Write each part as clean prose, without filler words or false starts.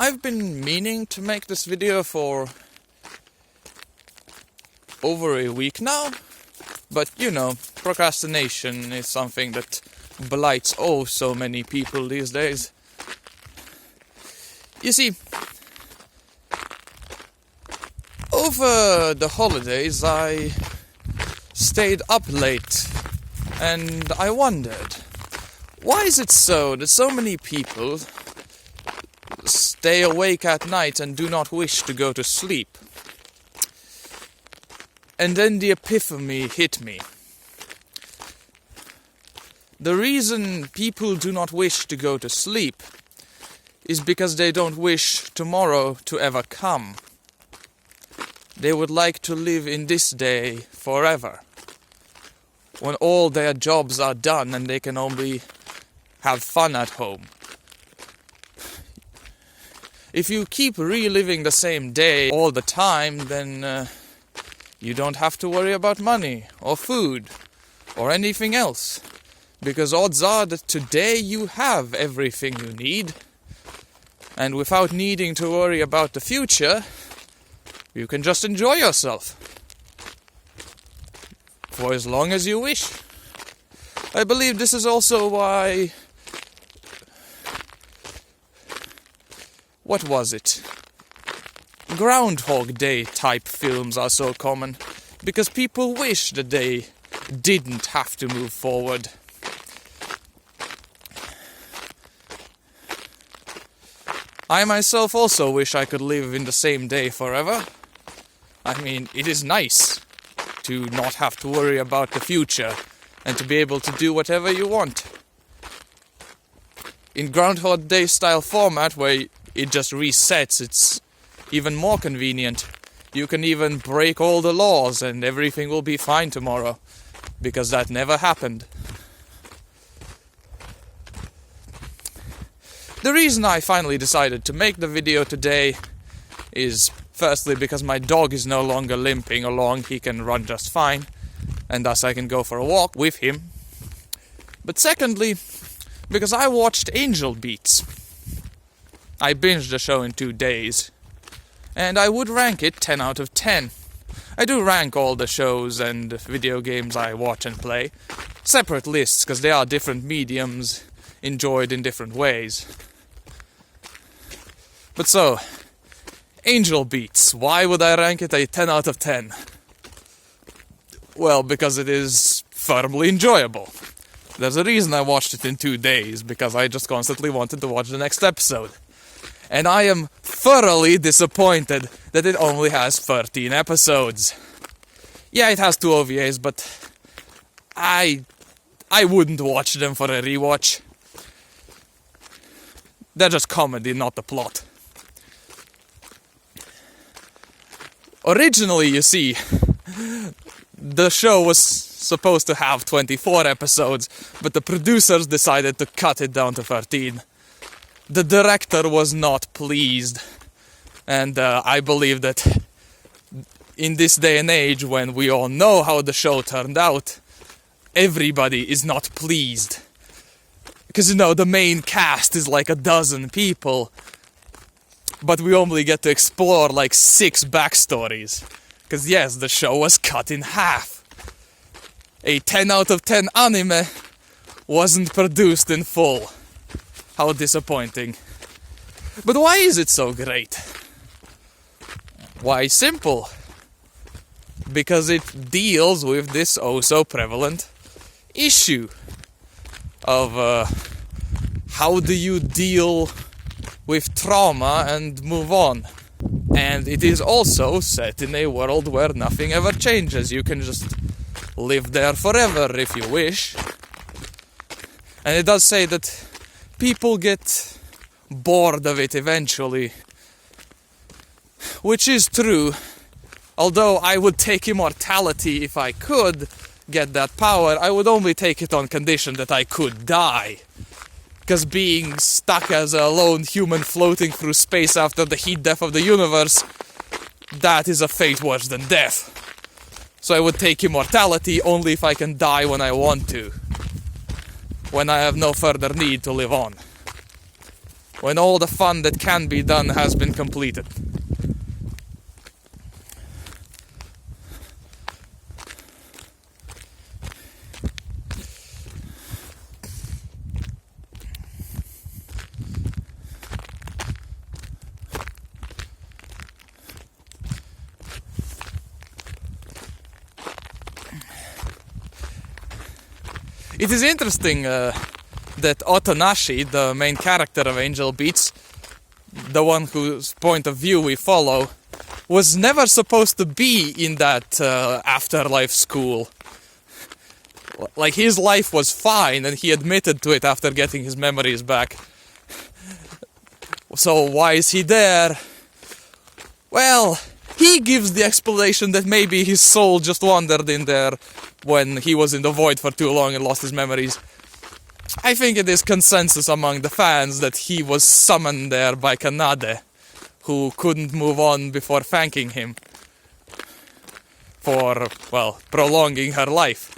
I've been meaning to make this video for over a week now, but procrastination is something that blights so many people these days. You see, over the holidays I stayed up late and I wondered, why is it so that so many people stay awake at night and do not wish to go to sleep? And then the epiphany hit me. The reason people do not wish to go to sleep is because they don't wish tomorrow to ever come. They would like to live in this day forever, when all their jobs are done and they can only have fun at home. If you keep reliving the same day all the time, then you don't have to worry about money or food or anything else, because odds are that today you have everything you need, and without needing to worry about the future, you can just enjoy yourself for as long as you wish. I believe this is also why... what was it? Groundhog Day type films are so common, because people wish that they didn't have to move forward. I myself also wish I could live in the same day forever. I mean, it is nice to not have to worry about the future and to be able to do whatever you want. In Groundhog Day style format, where it just resets, it's even more convenient. You can even break all the laws and everything will be fine tomorrow, because that never happened. The reason I finally decided to make the video today is firstly because my dog is no longer limping along, he can run just fine, and thus I can go for a walk with him. But secondly, because I watched Angel Beats. I binged the show in 2 days, and I would rank it 10 out of 10. I do rank all the shows and video games I watch and play. Separate lists, because they are different mediums, enjoyed in different ways. But so, Angel Beats, why would I rank it a 10 out of 10? Well, because it is thoroughly enjoyable. There's a reason I watched it in 2 days, because I just constantly wanted to watch the next episode. And I am thoroughly disappointed that it only has 13 episodes. Yeah, it has 2 OVAs, but I wouldn't watch them for a rewatch. They're just comedy, not the plot. Originally, you see, the show was supposed to have 24 episodes, but the producers decided to cut it down to 13. The director was not pleased, and I believe that in this day and age, when we all know how the show turned out, everybody is not pleased. Because, the main cast is like 12 people, but we only get to explore 6 backstories. Because yes, the show was cut in half. A 10 out of 10 anime wasn't produced in full. How disappointing. But why is it so great? Why, simple. Because it deals with this so prevalent issue of how do you deal with trauma and move on. And it is also set in a world where nothing ever changes. You can just live there forever if you wish. And it does say that people get bored of it eventually, which is true, although I would take immortality if I could get that power. I would only take it on condition that I could die, because being stuck as a lone human floating through space after the heat death of the universe, that is a fate worse than death. So I would take immortality only if I can die when I want to, when I have no further need to live on. when all the fun that can be done has been completed. It is interesting that Otonashi, the main character of Angel Beats, the one whose point of view we follow, was never supposed to be in that afterlife school. Like, his life was fine, and he admitted to it after getting his memories back. So why is he there? Well, he gives the explanation that maybe his soul just wandered in there when he was in the void for too long and lost his memories. I think it is consensus among the fans that he was summoned there by Kanade, who couldn't move on before thanking him for, well, prolonging her life.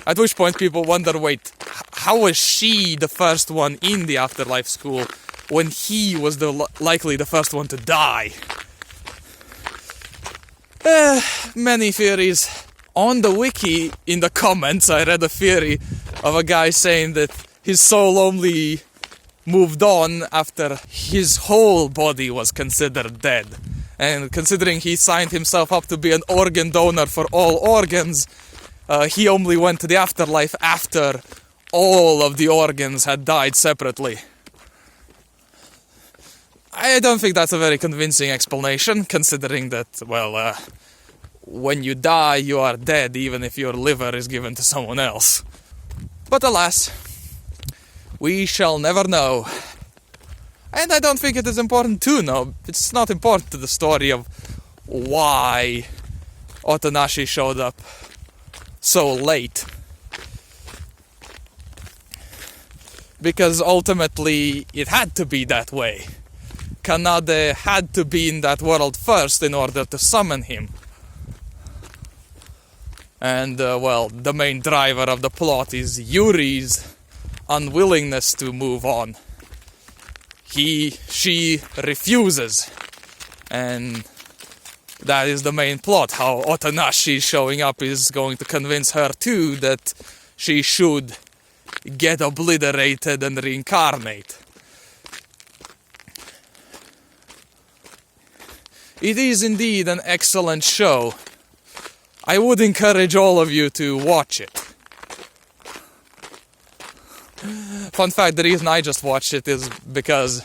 At which point people wonder, wait, how was she the first one in the afterlife school when he was likely the first one to die? Many theories. On the wiki, in the comments, I read a theory of a guy saying that his soul only moved on after his whole body was considered dead. And considering he signed himself up to be an organ donor for all organs, he only went to the afterlife after all of the organs had died separately. I don't think that's a very convincing explanation, considering that, well, when you die, you are dead, even if your liver is given to someone else. But alas, we shall never know. And I don't think it is important to know. It's not important to the story of why Otonashi showed up so late. Because ultimately, it had to be that way. Kanade had to be in that world first in order to summon him. And, well, the main driver of the plot is Yuri's unwillingness to move on. She refuses. And that is the main plot. How Otonashi showing up is going to convince her too that she should get obliterated and reincarnate. It is indeed an excellent show. I would encourage all of you to watch it. Fun fact, the reason I just watched it is because,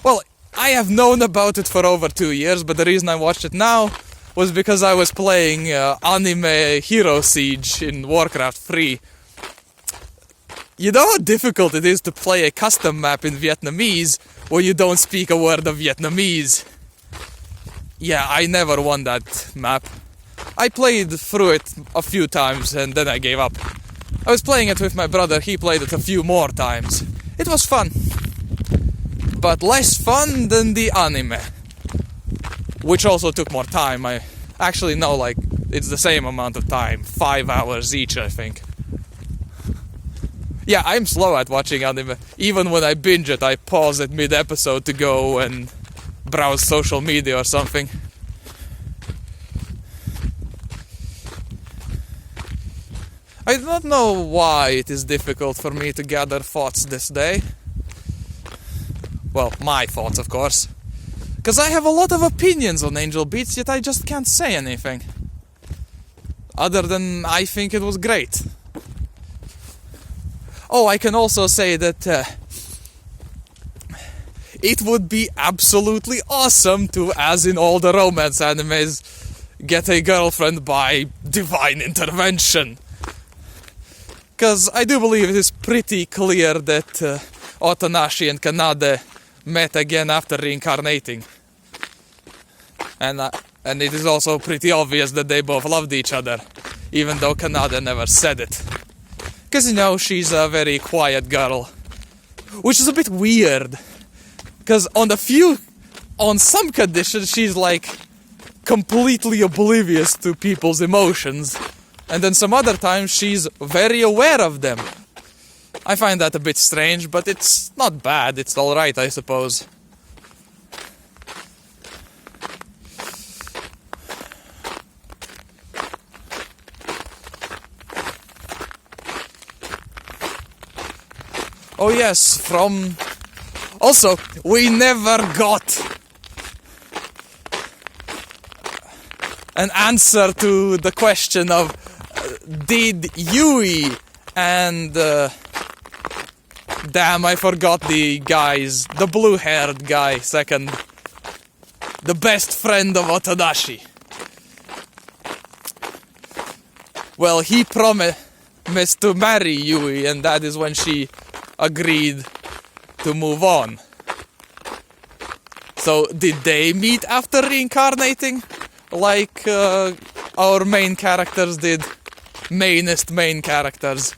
well, I have known about it for over 2 years, but the reason I watched it now was because I was playing anime Hero Siege in Warcraft 3. You know how difficult it is to play a custom map in Vietnamese when you don't speak a word of Vietnamese? Yeah, I never won that map. I played through it a few times and then I gave up. I was playing it with my brother, he played it a few more times. It was fun. But less fun than the anime. Which also took more time. I actually know, like, it's the same amount of time. 5 hours each, I think. Yeah, I'm slow at watching anime. Even when I binge it, I pause at mid-episode to go and browse social media or something. I don't know why it is difficult for me to gather thoughts this day. Well, my thoughts, of course. Because I have a lot of opinions on Angel Beats, yet I just can't say anything. Other than I think it was great. Oh, I can also say that it would be absolutely awesome to, as in all the romance animes, get a girlfriend by divine intervention. Because I do believe it is pretty clear that Otonashi and Kanade met again after reincarnating. And it is also pretty obvious that they both loved each other, even though Kanade never said it. Because, you know, she's a very quiet girl. Which is a bit weird. Because on some conditions, she's like completely oblivious to people's emotions. And then some other times, she's very aware of them. I find that a bit strange, but it's not bad. It's alright, I suppose. Oh yes, from... Also, we never got an answer to the question of did Yui and... damn, I forgot the guys. The blue-haired guy, second. The best friend of Otadashi. Well, he promised to marry Yui, and that is when she agreed to move on. So, did they meet after reincarnating? Like our main characters did? Mainest main characters.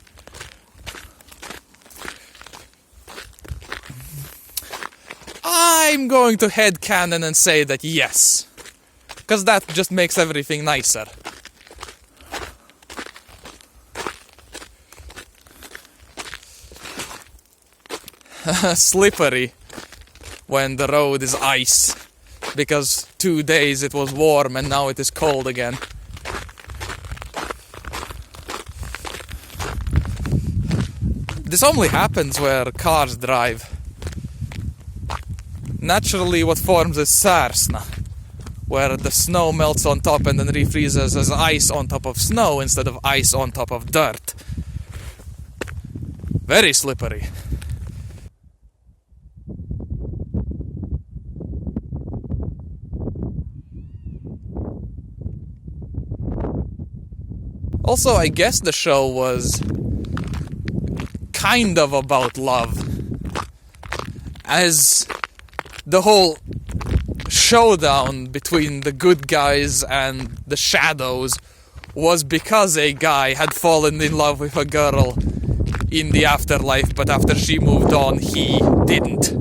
I'm going to headcanon and say that yes. Because that just makes everything nicer. Slippery when the road is ice, because 2 days it was warm and now it is cold again. This only happens where cars drive. Naturally what forms is sarsna, where the snow melts on top and then refreezes as ice on top of snow instead of ice on top of dirt. Very slippery. Also, I guess the show was kind of about love, as the whole showdown between the good guys and the shadows was because a guy had fallen in love with a girl in the afterlife, but after she moved on, he didn't.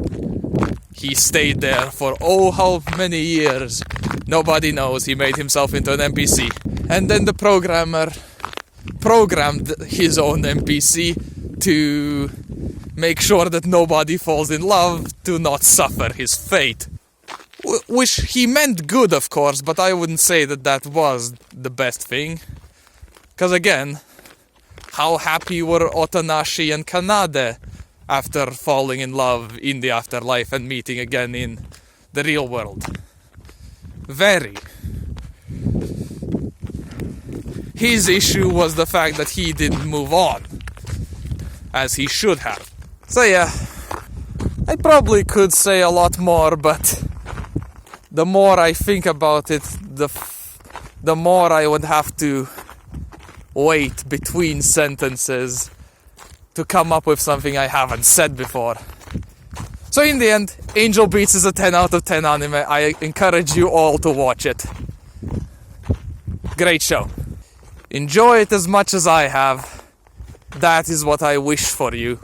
He stayed there for oh how many years. Nobody knows. He made himself into an NPC. And then the programmer programmed his own NPC to make sure that nobody falls in love, to not suffer his fate. Which he meant good, of course, but I wouldn't say that that was the best thing. Because again, how happy were Otanashi and Kanade after falling in love in the afterlife and meeting again in the real world? Very. His issue was the fact that he didn't move on, as he should have. So yeah, I probably could say a lot more, but the more I think about it, the more I would have to wait between sentences to come up with something I haven't said before. So in the end, Angel Beats is a 10 out of 10 anime. I encourage you all to watch it. Great show. Enjoy it as much as I have. That is what I wish for you.